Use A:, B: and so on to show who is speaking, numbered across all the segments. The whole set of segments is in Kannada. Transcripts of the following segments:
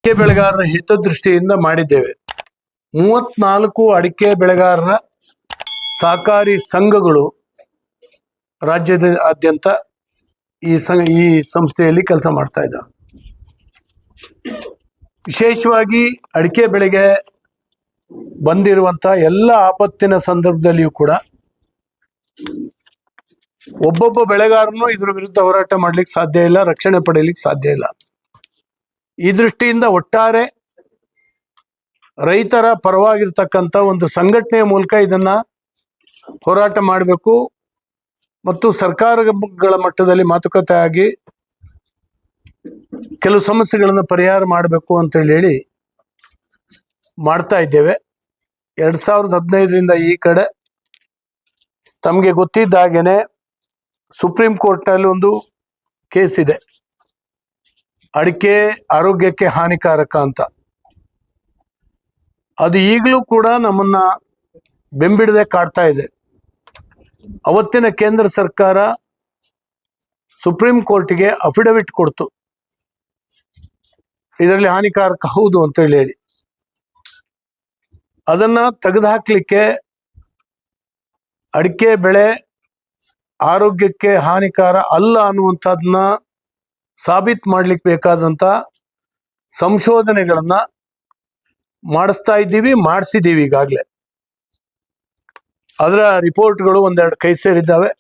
A: ಅಡಿಕೆ ಬೆಳೆಗಾರರ ಹಿತದೃಷ್ಟಿಯಿಂದ ಮಾಡಿದ್ದೇವೆ. 34 ಅಡಿಕೆ ಬೆಳೆಗಾರರ ಸಹಕಾರಿ ಸಂಘಗಳು ರಾಜ್ಯದಾದ್ಯಂತ ಈ ಸಂಸ್ಥೆಯಲ್ಲಿ ಕೆಲಸ ಮಾಡ್ತಾ ಇದ್ದಾವೆ. ವಿಶೇಷವಾಗಿ ಅಡಿಕೆ ಬೆಳೆಗೆ ಬಂದಿರುವಂತಹ ಎಲ್ಲ ಆಪತ್ತಿನ ಸಂದರ್ಭದಲ್ಲಿಯೂ ಕೂಡ ಒಬ್ಬೊಬ್ಬ ಬೆಳೆಗಾರನು ಇದ್ರ ವಿರುದ್ಧ ಹೋರಾಟ ಮಾಡ್ಲಿಕ್ಕೆ ಸಾಧ್ಯ ಇಲ್ಲ, ರಕ್ಷಣೆ ಪಡೆಯಲಿಕ್ಕೆ ಸಾಧ್ಯ ಇಲ್ಲ. ಈ ದೃಷ್ಟಿಯಿಂದ ಒಟ್ಟಾರೆ ರೈತರ ಪರವಾಗಿರ್ತಕ್ಕಂಥ ಒಂದು ಸಂಘಟನೆಯ ಮೂಲಕ ಇದನ್ನ ಹೋರಾಟ ಮಾಡಬೇಕು ಮತ್ತು ಸರ್ಕಾರಗಳ ಮಟ್ಟದಲ್ಲಿ ಮಾತುಕತೆ ಆಗಿ ಕೆಲವು ಸಮಸ್ಯೆಗಳನ್ನು ಪರಿಹಾರ ಮಾಡಬೇಕು ಅಂತ ಹೇಳಿ ಮಾಡ್ತಾ ಇದ್ದೇವೆ. 2015ರಿಂದ ಈ ಕಡೆ ತಮಗೆ ಗೊತ್ತಿದ್ದ ಹಾಗೇನೆ ಸುಪ್ರೀಂ ಕೋರ್ಟ್ನಲ್ಲಿ ಒಂದು ಕೇಸ್ ಇದೆ, ಅಡಿಕೆ ಆರೋಗ್ಯಕ್ಕೆ ಹಾನಿಕಾರಕ ಅಂತ. ಅದು ಈಗಲೂ ಕೂಡ ನಮ್ಮನ್ನ ಬೆಂಬಿಡದೆ ಕಾಡ್ತಾ ಇದೆ. ಅವತ್ತಿನ ಕೇಂದ್ರ ಸರ್ಕಾರ ಸುಪ್ರೀಂ ಕೋರ್ಟ್ಗೆ ಅಫಿಡವಿಟ್ ಕೊಡ್ತು, ಇದರಲ್ಲಿ ಹಾನಿಕಾರಕ ಹೌದು ಅಂತ ಹೇಳಿ. ಅದನ್ನ ತೆಗೆದುಹಾಕ್ಲಿಕ್ಕೆ ಅಡಿಕೆ ಬೆಳೆ ಆರೋಗ್ಯಕ್ಕೆ ಹಾನಿಕಾರ ಅಲ್ಲ ಅನ್ನುವಂಥದ್ದನ್ನ ಸಾಬೀತು ಮಾಡ್ಲಿಕ್ಕೆ ಬೇಕಾದಂತ ಸಂಶೋಧನೆಗಳನ್ನ ಮಾಡಿಸಿದ್ದೀವಿ ಈಗಾಗಲೇ. ಅದರ ರಿಪೋರ್ಟ್ಗಳು ಒಂದೆರಡು ಕೈ ಸೇರಿದ್ದಾವೆ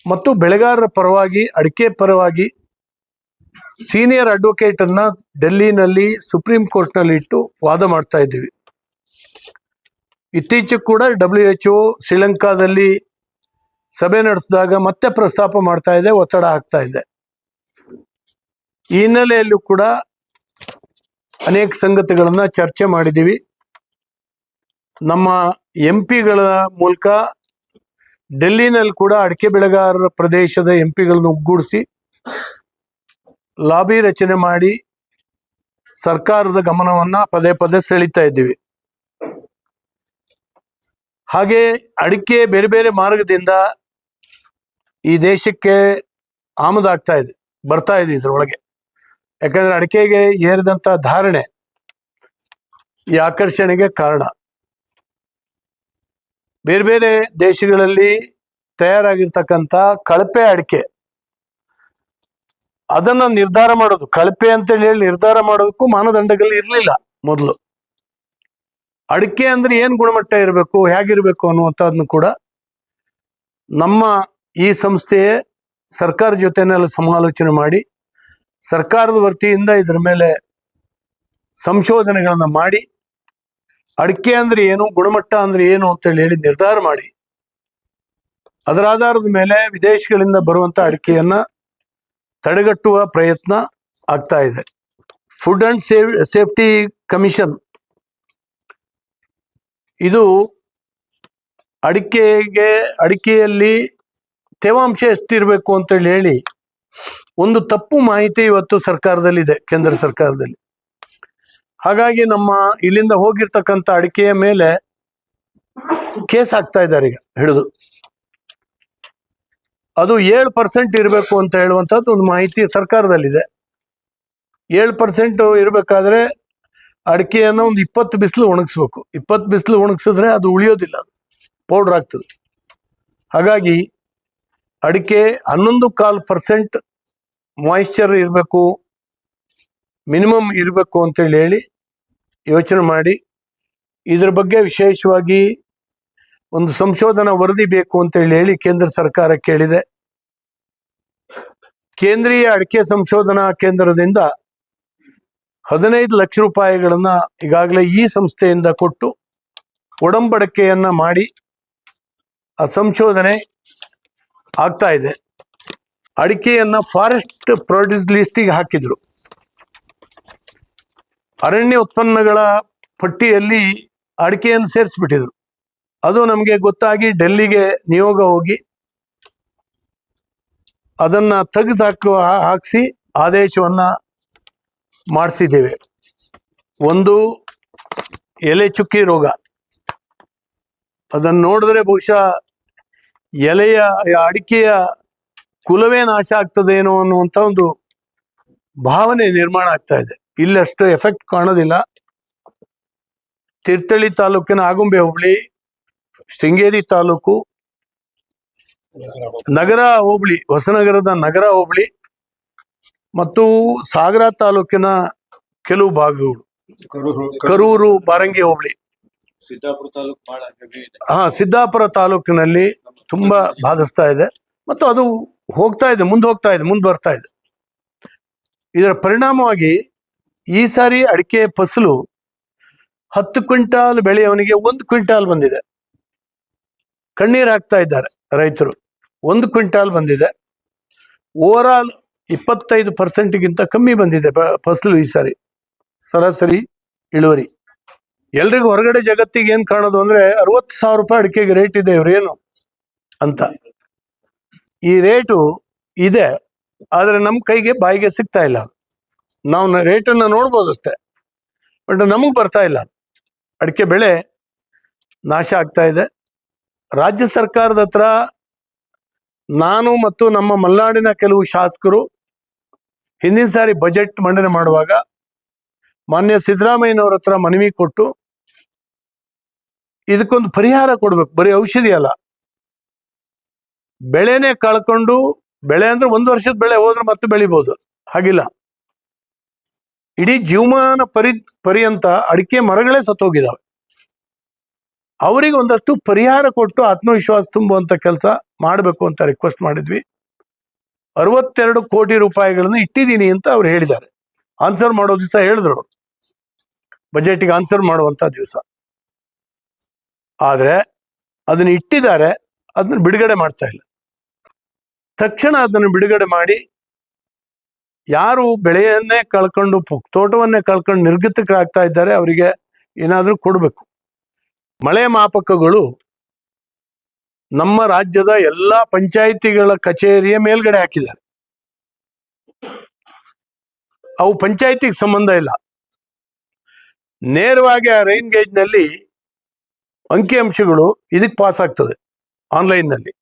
A: ಮತ್ತು ಬೆಳೆಗಾರರ ಪರವಾಗಿ, ಅಡಿಕೆ ಪರವಾಗಿ ಸೀನಿಯರ್ ಅಡ್ವೊಕೇಟ್ ಅನ್ನ ಡೆಲ್ಲಿನಲ್ಲಿ ಸುಪ್ರೀಂ ಕೋರ್ಟ್ನಲ್ಲಿ ಇಟ್ಟು ವಾದ ಮಾಡ್ತಾ ಇದ್ದೀವಿ. ಇತ್ತೀಚೆಗೆ ಕೂಡ WHO ಶ್ರೀಲಂಕಾದಲ್ಲಿ ಸಭೆ ನಡೆಸಿದಾಗ ಮತ್ತೆ ಪ್ರಸ್ತಾಪ ಮಾಡ್ತಾ ಇದೆ, ಒತ್ತಡ ಹಾಕ್ತಾ ಇದೆ. ಈ ಹಿನ್ನೆಲೆಯಲ್ಲೂ ಕೂಡ ಅನೇಕ ಸಂಗತಿಗಳನ್ನ ಚರ್ಚೆ ಮಾಡಿದ್ದೀವಿ. ನಮ್ಮ MP ಗಳ ಮೂಲಕ ಡೆಲ್ಲಿನಲ್ಲಿ ಕೂಡ ಅಡಿಕೆ ಬೆಳೆಗಾರರ ಪ್ರದೇಶದ MP ಗಳನ್ನು ಒಗ್ಗೂಡಿಸಿ ಲಾಬಿ ರಚನೆ ಮಾಡಿ ಸರ್ಕಾರದ ಗಮನವನ್ನ ಪದೇ ಪದೇ ಸೆಳೀತಾ ಇದ್ದೀವಿ. ಹಾಗೆ ಅಡಿಕೆ ಬೇರೆ ಬೇರೆ ಮಾರ್ಗದಿಂದ ಈ ದೇಶಕ್ಕೆ ಆಮದಾಗ್ತಾ ಇದೆ, ಬರ್ತಾ ಇದೆ ಇದರೊಳಗೆ. ಯಾಕಂದ್ರೆ ಅಡಿಕೆಗೆ ಏರಿದಂತ ಧಾರಣೆ ಈ ಆಕರ್ಷಣೆಗೆ ಕಾರಣ. ಬೇರೆ ಬೇರೆ ದೇಶಗಳಲ್ಲಿ ತಯಾರಾಗಿರ್ತಕ್ಕಂಥ ಕಳಪೆ ಅಡಿಕೆ, ಅದನ್ನ ನಿರ್ಧಾರ ಮಾಡೋದು, ಕಳಪೆ ಅಂತೇಳಿ ನಿರ್ಧಾರ ಮಾಡೋದಕ್ಕೂ ಮಾನದಂಡಗಳು ಇರಲಿಲ್ಲ ಮೊದಲು. ಅಡಿಕೆ ಅಂದ್ರೆ ಏನ್ ಗುಣಮಟ್ಟ ಇರಬೇಕು, ಹೇಗಿರ್ಬೇಕು ಅನ್ನುವಂಥದ್ದನ್ನು ಕೂಡ ನಮ್ಮ ಈ ಸಂಸ್ಥೆಯೇ ಸರ್ಕಾರ ಜೊತೆನೆಲ್ಲ ಸಮಾಲೋಚನೆ ಮಾಡಿ ಸರ್ಕಾರದ ವತಿಯಿಂದ ಇದರ ಮೇಲೆ ಸಂಶೋಧನೆಗಳನ್ನ ಮಾಡಿ ಅಡಿಕೆ ಅಂದ್ರೆ ಏನು, ಗುಣಮಟ್ಟ ಅಂದ್ರೆ ಏನು ಅಂತೇಳಿ ನಿರ್ಧಾರ ಮಾಡಿ ಅದರ ಆಧಾರದ ಮೇಲೆ ವಿದೇಶಗಳಿಂದ ಬರುವಂತ ಅಡಿಕೆಯನ್ನ ತಡೆಗಟ್ಟುವ ಪ್ರಯತ್ನ ಆಗ್ತಾ ಇದೆ. ಫುಡ್ ಅಂಡ್ ಸೇಫ್ಟಿ ಕಮಿಷನ್ ಇದು ಅಡಿಕೆಯಲ್ಲಿ ತೇವಾಂಶ ಎಷ್ಟಿರಬೇಕು ಅಂತೇಳಿ ಒಂದು ತಪ್ಪು ಮಾಹಿತಿ ಇವತ್ತು ಸರ್ಕಾರದಲ್ಲಿದೆ, ಕೇಂದ್ರ ಸರ್ಕಾರದಲ್ಲಿ. ಹಾಗಾಗಿ ನಮ್ಮ ಇಲ್ಲಿಂದ ಹೋಗಿರ್ತಕ್ಕಂಥ ಅಡಿಕೆಯ ಮೇಲೆ ಕೇಸ್ ಹಾಕ್ತಾ ಇದ್ದಾರೆ ಈಗ ಹಿಡಿದು. ಅದು 7% ಇರಬೇಕು ಅಂತ ಹೇಳುವಂಥದ್ದು ಒಂದು ಮಾಹಿತಿ ಸರ್ಕಾರದಲ್ಲಿದೆ. 7% ಇರಬೇಕಾದ್ರೆ ಅಡಿಕೆಯನ್ನು ಒಂದು 20 ಬಿಸಿಲು ಒಣಗಿಸ್ಬೇಕು. 20 ಬಿಸಿಲು ಒಣಗಿಸಿದ್ರೆ ಅದು ಉಳಿಯೋದಿಲ್ಲ, ಪೌಡ್ರ್ ಆಗ್ತದೆ. ಹಾಗಾಗಿ ಅಡಿಕೆ 11.25% ಮಾಯಿಶ್ಚರ್ ಇರಬೇಕು, ಮಿನಿಮಮ್ ಇರಬೇಕು ಅಂತೇಳಿ ಯೋಚನೆ ಮಾಡಿ ಇದ್ರ ಬಗ್ಗೆ ವಿಶೇಷವಾಗಿ ಒಂದು ಸಂಶೋಧನಾ ವರದಿ ಬೇಕು ಅಂತೇಳಿ ಕೇಂದ್ರ ಸರ್ಕಾರ ಕೇಳಿದೆ. ಕೇಂದ್ರೀಯ ಅಡಿಕೆ ಸಂಶೋಧನಾ ಕೇಂದ್ರದಿಂದ 15 ಲಕ್ಷ ರೂಪಾಯಿಗಳನ್ನ ಈಗಾಗಲೇ ಈ ಸಂಸ್ಥೆಯಿಂದ ಕೊಟ್ಟು ಒಡಂಬಡಿಕೆಯನ್ನ ಮಾಡಿ ಆ ಸಂಶೋಧನೆ ಆಗ್ತಾ ಇದೆ. ಅಡಿಕೆಯನ್ನ ಫಾರೆಸ್ಟ್ ಪ್ರೊಡ್ಯೂಸ್ ಲಿಸ್ಟಿಗೆ ಹಾಕಿದ್ರು. ಅರಣ್ಯ ಉತ್ಪನ್ನಗಳ ಪಟ್ಟಿಯಲ್ಲಿ ಅಡಿಕೆಯನ್ನು ಸೇರಿಸ್ಬಿಟ್ಟಿದ್ರು. ಅದು ನಮಗೆ ಗೊತ್ತಾಗಿ ಡೆಲ್ಲಿಗೆ ನಿಯೋಗ ಹೋಗಿ ಅದನ್ನ ಹಾಕಿಸಿ ಆದೇಶವನ್ನ ಮಾಡಿಸಿದ್ದೇವೆ. ಒಂದು ಎಲೆ ಚುಕ್ಕಿ ರೋಗ, ಅದನ್ನು ನೋಡಿದ್ರೆ ಬಹುಶಃ ಎಲೆಯ ಅಡಿಕೆಯ ಕುಲವೇ ನಾಶ ಆಗ್ತದೇನೋ ಅನ್ನುವಂಥ ಒಂದು ಭಾವನೆ ನಿರ್ಮಾಣ ಆಗ್ತಾ ಇದೆ. ಇಲ್ಲಿ ಅಷ್ಟು ಎಫೆಕ್ಟ್ ಕಾಣೋದಿಲ್ಲ. ತೀರ್ಥಹಳ್ಳಿ ತಾಲೂಕಿನ ಆಗುಂಬೆ ಹೋಬಳಿ, ಶೃಂಗೇರಿ ತಾಲೂಕು, ನಗರ ಹೋಬಳಿ, ಹೊಸನಗರದ ನಗರ ಹೋಬಳಿ ಮತ್ತು ಸಾಗರ ತಾಲೂಕಿನ ಕೆಲವು ಭಾಗಗಳು, ಕರೂರು, ಬಾರಂಗಿ ಹೋಬಳಿ,
B: ಸಿದ್ದಾಪುರ ತಾಲೂಕು ಬಹಳ
A: ಸಿದ್ದಾಪುರ ತಾಲೂಕಿನಲ್ಲಿ ತುಂಬಾ ಬಾಧಿಸ್ತಾ ಇದೆ ಮತ್ತು ಅದು ಹೋಗ್ತಾ ಇದೆ, ಮುಂದೆ ಬರ್ತಾ ಇದೆ. ಇದರ ಪರಿಣಾಮವಾಗಿ ಈ ಸಾರಿ ಅಡಿಕೆ ಫಸಲು 10 ಕ್ವಿಂಟಾಲ್ ಬೆಳೆಯವನಿಗೆ 1 ಕ್ವಿಂಟಾಲ್ ಬಂದಿದೆ. ಕಣ್ಣೀರು ಹಾಕ್ತಾ ಇದ್ದಾರೆ ರೈತರು. 1 ಕ್ವಿಂಟಾಲ್ ಬಂದಿದೆ. ಓವರ್ ಆಲ್ 25%ಗಿಂತ ಕಮ್ಮಿ ಬಂದಿದೆ ಫಸಲು ಈ ಸಾರಿ, ಸರಾಸರಿ ಇಳುವರಿ. ಎಲ್ರಿಗೂ ಹೊರಗಡೆ ಜಗತ್ತಿಗೆ ಏನ್ ಕಾಣೋದು ಅಂದ್ರೆ 60,000 ರೂಪಾಯಿ ಅಡಿಕೆಗೆ ರೇಟ್ ಇದೆ, ಇವ್ರೇನು ಅಂತ. ಈ ರೇಟು ಇದೆ, ಆದ್ರೆ ನಮ್ಮ ಕೈಗೆ ಬಾಯಿಗೆ ಸಿಗ್ತಾ ಇಲ್ಲ. ನಾವು ರೇಟನ್ನ ನೋಡ್ಬೋದು ಅಷ್ಟೇ, ಬಟ್ ನಮಗ್ ಬರ್ತಾ ಇಲ್ಲ. ಅಡಿಕೆ ಬೆಳೆ ನಾಶ ಆಗ್ತಾ ಇದೆ. ರಾಜ್ಯ ಸರ್ಕಾರದ ಹತ್ರ ನಾನು ಮತ್ತು ನಮ್ಮ ಮಲೆನಾಡಿನ ಕೆಲವು ಶಾಸಕರು ಹಿಂದಿನ ಸಾರಿ ಬಜೆಟ್ ಮಂಡನೆ ಮಾಡುವಾಗ ಮಾನ್ಯ ಸಿದ್ದರಾಮಯ್ಯನವ್ರ ಹತ್ರ ಮನವಿ ಕೊಟ್ಟು ಇದಕ್ಕೊಂದು ಪರಿಹಾರ ಕೊಡ್ಬೇಕು. ಬರೀ ಔಷಧಿ ಅಲ್ಲ, ಬೆಳೆನೇ ಕಳ್ಕೊಂಡು, ಬೆಳೆ ಅಂದ್ರೆ 1 ವರ್ಷದ ಬೆಳೆ ಹೋದ್ರೆ ಮತ್ತೆ ಬೆಳಿಬಹುದು, ಹಾಗಿಲ್ಲ. ಇಡೀ ಜೀವಮಾನ ಪರ್ಯಂತ ಅಡಿಕೆ ಮರಗಳೇ ಸತ್ತೋಗಿದಾವೆ. ಅವರಿಗೆ ಒಂದಷ್ಟು ಪರಿಹಾರ ಕೊಟ್ಟು ಆತ್ಮವಿಶ್ವಾಸ ತುಂಬುವಂತ ಕೆಲಸ ಮಾಡಬೇಕು ಅಂತ ರಿಕ್ವೆಸ್ಟ್ ಮಾಡಿದ್ವಿ. 62 ಕೋಟಿ ರೂಪಾಯಿಗಳನ್ನು ಇಟ್ಟಿದ್ದೀನಿ ಅಂತ ಅವ್ರು ಹೇಳಿದ್ದಾರೆ. ಆನ್ಸರ್ ಮಾಡೋ ದಿವಸ ಹೇಳಿದ್ರು, ಬಜೆಟ್ಗೆ ಆನ್ಸರ್ ಮಾಡುವಂತ ದಿವಸ. ಆದ್ರೆ ಅದನ್ನ ಇಟ್ಟಿದ್ದಾರೆ, ಅದನ್ನ ಬಿಡುಗಡೆ ಮಾಡ್ತಾ ಇಲ್ಲ. ತಕ್ಷಣ ಅದನ್ನು ಬಿಡುಗಡೆ ಮಾಡಿ ಯಾರು ಬೆಳೆಯನ್ನೇ ಕಳ್ಕೊಂಡು, ತೋಟವನ್ನೇ ಕಳ್ಕೊಂಡು ನಿರ್ಗತಿಕರಾಗ್ತಾ ಇದ್ದಾರೆ ಅವರಿಗೆ ಏನಾದರೂ ಕೊಡಬೇಕು. ಮಳೆ ಮಾಪಕಗಳು ನಮ್ಮ ರಾಜ್ಯದ ಎಲ್ಲಾ ಪಂಚಾಯಿತಿಗಳ ಕಚೇರಿಯ ಮೇಲ್ಗಡೆ ಹಾಕಿದ್ದಾರೆ. ಅವು ಪಂಚಾಯಿತಿಗೆ ಸಂಬಂಧ ಇಲ್ಲ. ನೇರವಾಗಿ ಆ ರೈನ್ ಗೇಜ್ ನಲ್ಲಿ ಅಂಕಿಅಂಶಗಳು ಇದಕ್ಕೆ ಪಾಸ್ ಆಗ್ತದೆ ಆನ್ಲೈನ್ ನಲ್ಲಿ,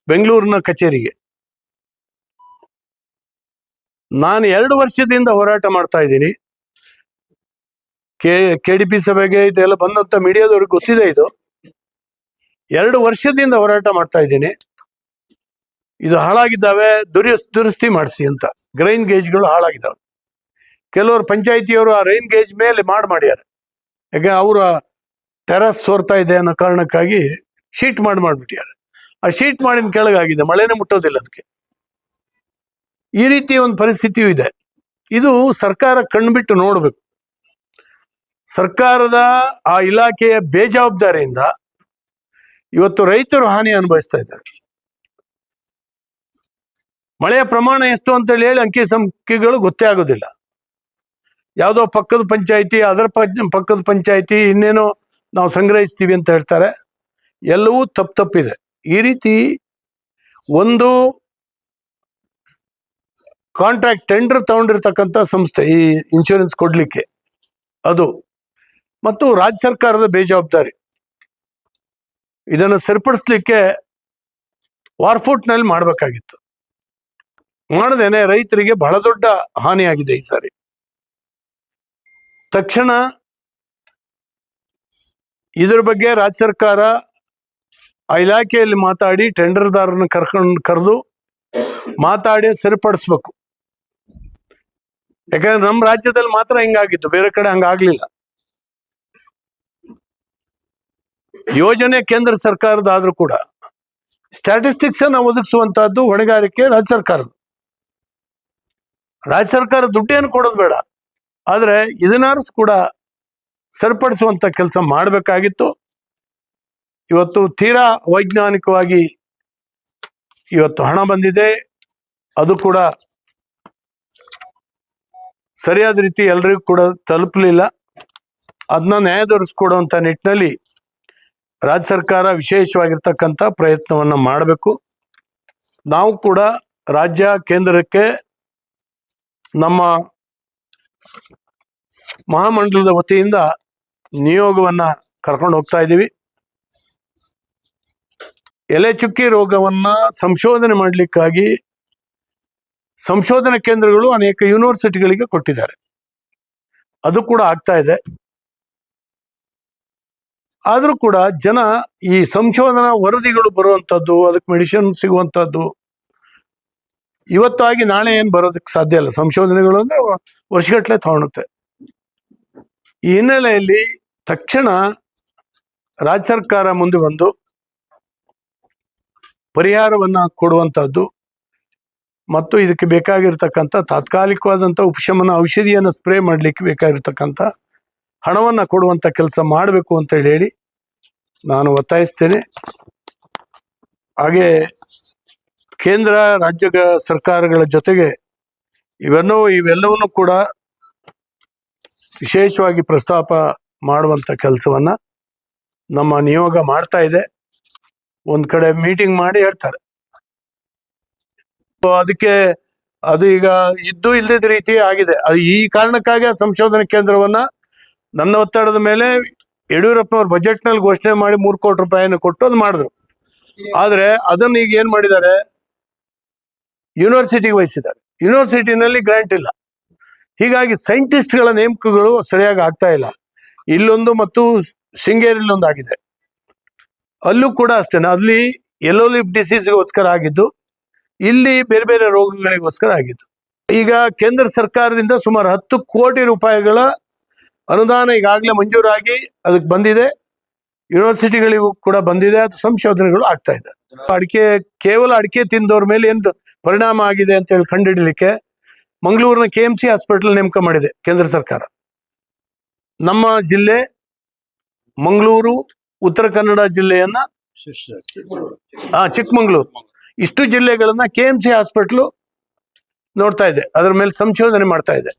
A: ಬೆಂಗಳೂರಿನ ಕಚೇರಿಗೆ. ನಾನು 2 ವರ್ಷದಿಂದ ಹೋರಾಟ ಮಾಡ್ತಾ ಇದ್ದೀನಿ. KDP ಸಭೆಗೆ ಇದೆಲ್ಲ ಬಂದಂತ ಮೀಡಿಯಾದವ್ರಿಗೆ ಗೊತ್ತಿದೆ. ಇದು 2 ವರ್ಷದಿಂದ ಹೋರಾಟ ಮಾಡ್ತಾ ಇದ್ದೀನಿ. ಇದು ಹಾಳಾಗಿದ್ದಾವೆ, ದುರಸ್ತಿ ಮಾಡಿಸಿ ಅಂತ. ರೈನ್ ಗೇಜ್ಗಳು ಹಾಳಾಗಿದ್ದಾವೆ. ಕೆಲವರು ಪಂಚಾಯಿತಿಯವರು ಆ ರೈನ್ ಗೇಜ್ ಮೇಲೆ ಮಾಡ್ಯಾರ. ಯಾಕೆ ಅವರ ಟೆರಸ್ ಸೋರ್ತಾ ಇದೆ ಅನ್ನೋ ಕಾರಣಕ್ಕಾಗಿ ಶೀಟ್ ಮಾಡ್ಬಿಟ್ಟಿದ್ದಾರೆ. ಆ ಶೀಟ್ ಮಾಡಿನ ಕೆಳಗಾಗಿದೆ, ಮಳೆನೇ ಮುಟ್ಟೋದಿಲ್ಲ ಅದಕ್ಕೆ. ಈ ರೀತಿ ಒಂದು ಪರಿಸ್ಥಿತಿಯೂ ಇದೆ. ಇದು ಸರ್ಕಾರ ಕಣ್ಬಿಟ್ಟು ನೋಡ್ಬೇಕು. ಸರ್ಕಾರದ ಆ ಇಲಾಖೆಯ ಬೇಜವಾಬ್ದಾರಿಯಿಂದ ಇವತ್ತು ರೈತರು ಹಾನಿ ಅನುಭವಿಸ್ತಾ ಇದ್ದಾರೆ. ಮಳೆಯ ಪ್ರಮಾಣ ಎಷ್ಟು ಅಂತೇಳಿ ಹೇಳಿ ಅಂಕಿ ಸಂಖ್ಯೆಗಳು ಗೊತ್ತೇ ಆಗೋದಿಲ್ಲ. ಯಾವುದೋ ಪಕ್ಕದ ಪಂಚಾಯಿತಿ, ಅದರ ಪಕ್ಕದ ಪಂಚಾಯಿತಿ ಇನ್ನೇನೋ ನಾವು ಸಂಗ್ರಹಿಸ್ತೀವಿ ಅಂತ ಹೇಳ್ತಾರೆ. ಎಲ್ಲವೂ ತಪ್ಪಿದೆ. ಈ ರೀತಿ ಒಂದು ಕಾಂಟ್ರಾಕ್ಟ್ ಟೆಂಡರ್ ತಗೊಂಡಿರ್ತಕ್ಕಂಥ ಸಂಸ್ಥೆ ಈ ಇನ್ಶೂರೆನ್ಸ್ ಕೊಡ್ಲಿಕ್ಕೆ, ಅದು ಮತ್ತು ರಾಜ್ಯ ಸರ್ಕಾರದ ಬೇಜವಾಬ್ದಾರಿ, ಇದನ್ನು ಸರಿಪಡಿಸ್ಲಿಕ್ಕೆ ವಾರ್ಫುಟ್ನಲ್ಲಿ ಮಾಡಬೇಕಾಗಿತ್ತು. ಮಾಡದೇನೆ ರೈತರಿಗೆ ಬಹಳ ದೊಡ್ಡ ಹಾನಿಯಾಗಿದೆ ಈ ಸಾರಿ. ತಕ್ಷಣ ಇದರ ಬಗ್ಗೆ ರಾಜ್ಯ ಸರ್ಕಾರ ಆ ಇಲಾಖೆಯಲ್ಲಿ ಮಾತಾಡಿ ಟೆಂಡರ್ದಾರರನ್ನು ಕರೆದು ಮಾತಾಡಿ ಸರಿಪಡಿಸ್ಬೇಕು. ಯಾಕಂದ್ರೆ ನಮ್ಮ ರಾಜ್ಯದಲ್ಲಿ ಮಾತ್ರ ಹಿಂಗಾಗಿತ್ತು, ಬೇರೆ ಕಡೆ ಹಂಗಾಗ್ಲಿಲ್ಲ. ಯೋಜನೆ ಕೇಂದ್ರ ಸರ್ಕಾರದಾದ್ರೂ ಕೂಡ ಸ್ಟ್ಯಾಟಿಸ್ಟಿಕ್ಸ್ ಅನ್ನು ಒದಗಿಸುವಂತಹದ್ದು ಹೊಣೆಗಾರಿಕೆ ರಾಜ್ಯ ಸರ್ಕಾರದ. ರಾಜ್ಯ ಸರ್ಕಾರ ದುಡ್ಡೇನು ಕೊಡೋದು ಬೇಡ, ಆದ್ರೆ ಇದನ್ನಾರು ಕೂಡ ಸರಿಪಡಿಸುವಂತ ಕೆಲಸ ಮಾಡಬೇಕಾಗಿತ್ತು. ಇವತ್ತು ತೀರಾ ವೈಜ್ಞಾನಿಕವಾಗಿ ಇವತ್ತು ಹಣ ಬಂದಿದೆ, ಅದು ಕೂಡ ಸರಿಯಾದ ರೀತಿ ಎಲ್ರಿಗೂ ಕೂಡ ತಲುಪಲಿಲ್ಲ. ಅದನ್ನ ನ್ಯಾಯ ದೊರಕಿಸ್ಕೊಡುವಂತ ನಿಟ್ಟಿನಲ್ಲಿ ರಾಜ್ಯ ಸರ್ಕಾರ ವಿಶೇಷವಾಗಿರ್ತಕ್ಕಂಥ ಪ್ರಯತ್ನವನ್ನು ಮಾಡಬೇಕು. ನಾವು ಕೂಡ ರಾಜ್ಯ ಕೇಂದ್ರಕ್ಕೆ ನಮ್ಮ ಮಹಾಮಂಡಲದ ವತಿಯಿಂದ ನಿಯೋಗವನ್ನ ಕರ್ಕೊಂಡು ಹೋಗ್ತಾ ಇದ್ದೀವಿ. ಎಲೆ ಚುಕ್ಕಿ ರೋಗವನ್ನ ಸಂಶೋಧನೆ ಮಾಡಲಿಕ್ಕಾಗಿ ಸಂಶೋಧನಾ ಕೇಂದ್ರಗಳು ಅನೇಕ ಯೂನಿವರ್ಸಿಟಿಗಳಿಗೆ ಕೊಟ್ಟಿದ್ದಾರೆ. ಅದು ಕೂಡ ಆಗ್ತಾ ಇದೆ. ಆದರೂ ಕೂಡ ಜನ ಈ ಸಂಶೋಧನಾ ವರದಿಗಳು ಬರುವಂಥದ್ದು, ಅದಕ್ಕೆ ಮೆಡಿಸಿನ್ ಸಿಗುವಂಥದ್ದು ಇವತ್ತಾಗಿ ನಾಳೆ ಏನು ಬರೋದಕ್ಕೆ ಸಾಧ್ಯ ಇಲ್ಲ. ಸಂಶೋಧನೆಗಳು ಅಂದರೆ ವರ್ಷಗಟ್ಟಲೆ ತಗೊಳುತ್ತೆ. ಈ ಹಿನ್ನೆಲೆಯಲ್ಲಿ ತಕ್ಷಣ ರಾಜ್ಯ ಸರ್ಕಾರ ಮುಂದೆ ಬಂದು ಪರಿಹಾರವನ್ನು ಕೊಡುವಂಥದ್ದು ಮತ್ತು ಇದಕ್ಕೆ ಬೇಕಾಗಿರ್ತಕ್ಕಂಥ ತಾತ್ಕಾಲಿಕವಾದಂಥ ಉಪಶಮನ ಔಷಧಿಯನ್ನು ಸ್ಪ್ರೇ ಮಾಡಲಿಕ್ಕೆ ಬೇಕಾಗಿರ್ತಕ್ಕಂಥ ಹಣವನ್ನು ಕೊಡುವಂಥ ಕೆಲಸ ಮಾಡಬೇಕು ಅಂತ ಹೇಳಿ ನಾನು ಒತ್ತಾಯಿಸ್ತೇನೆ. ಹಾಗೆ ಕೇಂದ್ರ ರಾಜ್ಯ ಸರ್ಕಾರಗಳ ಜೊತೆಗೆ ಇವೆಲ್ಲವನ್ನು ಕೂಡ ವಿಶೇಷವಾಗಿ ಪ್ರಸ್ತಾಪ ಮಾಡುವಂಥ ಕೆಲಸವನ್ನು ನಮ್ಮ ನಿಯೋಗ ಮಾಡ್ತಾ ಇದೆ. ಒಂದು ಕಡೆ ಮೀಟಿಂಗ್ ಮಾಡಿ ಹೇಳ್ತಾರೆ. ಅದಕ್ಕೆ ಅದು ಈಗ ಇದ್ದು ಇಲ್ಲದ ರೀತಿ ಆಗಿದೆ. ಅದು ಈ ಕಾರಣಕ್ಕಾಗಿ ಆ ಸಂಶೋಧನಾ ಕೇಂದ್ರವನ್ನ ನನ್ನ ಒತ್ತಡದ ಮೇಲೆ ಯಡಿಯೂರಪ್ಪನವ್ರ ಬಜೆಟ್ನಲ್ಲಿ ಘೋಷಣೆ ಮಾಡಿ 3 ಕೋಟಿ ರೂಪಾಯಿಯನ್ನು ಕೊಟ್ಟು ಅದು ಮಾಡಿದ್ರು. ಆದರೆ ಅದನ್ನು ಈಗ ಏನು ಮಾಡಿದ್ದಾರೆ, ಯೂನಿವರ್ಸಿಟಿಗೆ ವಹಿಸಿದ್ದಾರೆ. ಯೂನಿವರ್ಸಿಟಿನಲ್ಲಿ ಗ್ರಾಂಟ್ ಇಲ್ಲ. ಹೀಗಾಗಿ ಸೈಂಟಿಸ್ಟ್ಗಳ ನೇಮಕಗಳು ಸರಿಯಾಗಿ ಆಗ್ತಾ ಇಲ್ಲ. ಇಲ್ಲೊಂದು ಮತ್ತು ಶೃಂಗೇರಿಲೊಂದು ಆಗಿದೆ. ಅಲ್ಲೂ ಕೂಡ ಅಷ್ಟೇ, ಅಲ್ಲಿ ಯೆಲ್ಲೋ ಲೀಫ್ ಡಿಸೀಸ್ಗೋಸ್ಕರ ಆಗಿದ್ದು, ಇಲ್ಲಿ ಬೇರೆ ಬೇರೆ ರೋಗಗಳಿಗೋಸ್ಕರ ಆಗಿದ್ದು. ಈಗ ಕೇಂದ್ರ ಸರ್ಕಾರದಿಂದ ಸುಮಾರು 10 ಕೋಟಿ ರೂಪಾಯಿಗಳ ಅನುದಾನ ಈಗಾಗಲೇ ಮಂಜೂರಾಗಿ ಅದಕ್ಕೆ ಬಂದಿದೆ. ಯೂನಿವರ್ಸಿಟಿಗಳಿಗೂ ಕೂಡ ಬಂದಿದೆ. ಅದು ಸಂಶೋಧನೆಗಳು ಆಗ್ತಾ ಇದೆ. ಕೇವಲ ಅಡಿಕೆ ತಿಂದವ್ರ ಮೇಲೆ ಏನು ಪರಿಣಾಮ ಆಗಿದೆ ಅಂತ ಹೇಳಿ ಕಂಡುಹಿಡಲಿಕ್ಕೆ ಮಂಗಳೂರಿನ KMC ಹಾಸ್ಪಿಟಲ್ ನೇಮಕ ಮಾಡಿದೆ ಕೇಂದ್ರ ಸರ್ಕಾರ. ನಮ್ಮ ಜಿಲ್ಲೆ ಮಂಗಳೂರು, ಉತ್ತರ ಕನ್ನಡ ಜಿಲ್ಲೆಯನ್ನ ಚಿಕ್ಕಮಗಳೂರು, ಇಷ್ಟು ಜಿಲ್ಲೆಗಳನ್ನ KMC ಹಾಸ್ಪಿಟಲ್ ನೋಡ್ತಾ ಇದೆ. ಅದರ ಮೇಲೆ ಸಂಶೋಧನೆ ಮಾಡ್ತಾ ಇದೆ.